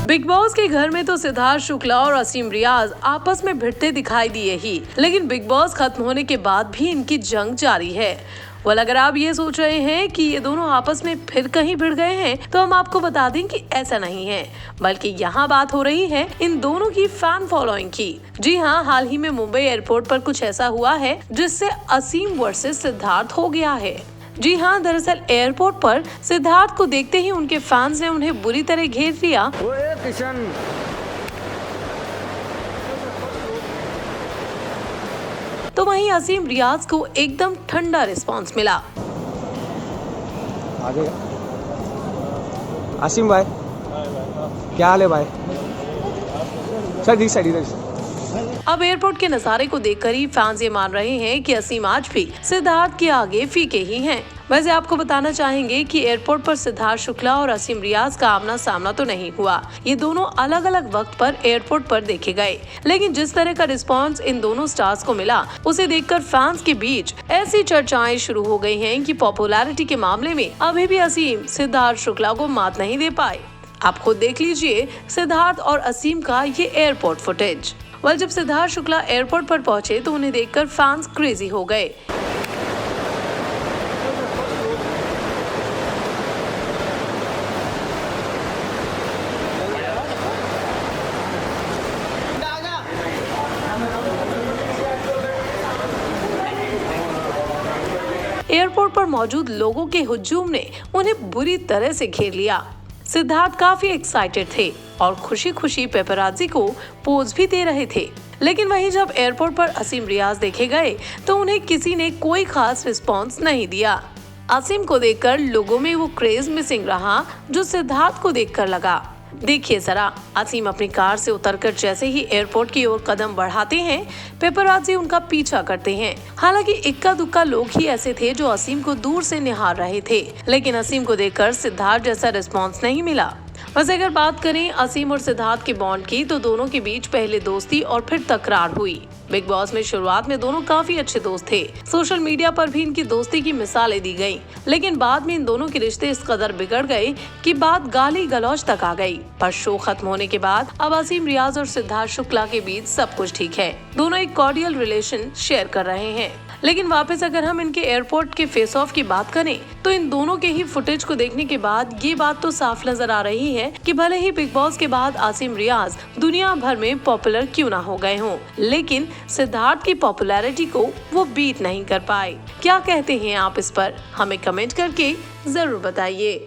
Big boss के घर में तो सिद्धार्थ शुक्ला और असीम रियाज आपस में भिड़ते दिखाई दिए ही, लेकिन बिग बॉस खत्म होने के बाद भी इनकी जंग जारी है। अगर आप ये सोच रहे हैं कि ये दोनों आपस में फिर कहीं भिड़ गए हैं, तो हम आपको बता दें कि ऐसा नहीं है, बल्कि यहाँ बात हो रही है इन दोनों की फैन फॉलोइंग की। जी हाँ, हाल ही में मुंबई एयरपोर्ट पर कुछ ऐसा हुआ है जिससे असीम वर्सेस सिद्धार्थ हो गया है। जी हाँ, दरअसल एयरपोर्ट पर सिद्धार्थ को देखते ही उनके फैंस ने उन्हें बुरी तरह घेर लिया। तो वहीं असीम रियाज को एकदम ठंडा रिस्पांस मिला। आगे असीम भाई, क्या हाल है भाई? सर दी साइड इधर। अब एयरपोर्ट के नजारे को देखकर ही फैंस ये मान रहे हैं कि असीम आज भी सिद्धार्थ के आगे फीके ही हैं। वैसे आपको बताना चाहेंगे कि एयरपोर्ट पर सिद्धार्थ शुक्ला और असीम रियाज का आमना सामना तो नहीं हुआ। ये दोनों अलग अलग वक्त पर एयरपोर्ट पर देखे गए, लेकिन जिस तरह का रिस्पांस इन दोनों स्टार्स को मिला, उसे देखकर फैंस के बीच ऐसी चर्चाएं शुरू हो गई हैं कि पॉपुलैरिटी के मामले में अभी भी असीम सिद्धार्थ शुक्ला को मात नहीं दे पाए। आप खुद देख लीजिए सिद्धार्थ और असीम का ये एयरपोर्ट फुटेज। जब सिद्धार्थ शुक्ला एयरपोर्ट पर पहुंचे तो उन्हें देखकर फैंस क्रेजी हो गए। एयरपोर्ट पर मौजूद लोगों के हुजूम ने उन्हें बुरी तरह से घेर लिया। सिद्धार्थ काफी एक्साइटेड थे और खुशी खुशी पेपराजी को पोज भी दे रहे थे, लेकिन वहीं जब एयरपोर्ट पर असीम रियाज देखे गए तो उन्हें किसी ने कोई खास रिस्पांस नहीं दिया। असीम को देखकर लोगों में वो क्रेज मिसिंग रहा जो सिद्धार्थ को देखकर लगा। देखिए जरा, असीम अपनी कार से उतरकर जैसे ही एयरपोर्ट की ओर कदम बढ़ाते हैं, पेपराजी उनका पीछा करते हैं। हालांकि इक्का दुक्का लोग ही ऐसे थे जो असीम को दूर से निहार रहे थे, लेकिन असीम को देखकर सिद्धार्थ जैसा रिस्पांस नहीं मिला। वैसे अगर बात करें असीम और सिद्धार्थ के बॉन्ड की, तो दोनों के बीच पहले दोस्ती और फिर तकरार हुई। बिग बॉस में शुरुआत में दोनों काफी अच्छे दोस्त थे, सोशल मीडिया पर भी इनकी दोस्ती की मिसालें दी गईं, लेकिन बाद में इन दोनों के रिश्ते इस कदर बिगड़ गए कि बात गाली गलौज तक आ गई। पर शो खत्म होने के बाद अब असीम रियाज और सिद्धार्थ शुक्ला के बीच सब कुछ ठीक है। दोनों एक कॉर्डियल रिलेशन शेयर कर रहे हैं। लेकिन वापस अगर हम इनके एयरपोर्ट के फेस ऑफ की बात करें, तो इन दोनों के ही फुटेज को देखने के बाद ये बात तो साफ नजर आ रही है कि भले ही बिग बॉस के बाद असीम रियाज दुनिया भर में पॉपुलर क्यों ना हो गए हों, लेकिन सिद्धार्थ की पॉपुलैरिटी को वो बीट नहीं कर पाए। क्या कहते हैं आप इस पर? हमें कमेंट करके जरूर बताइए।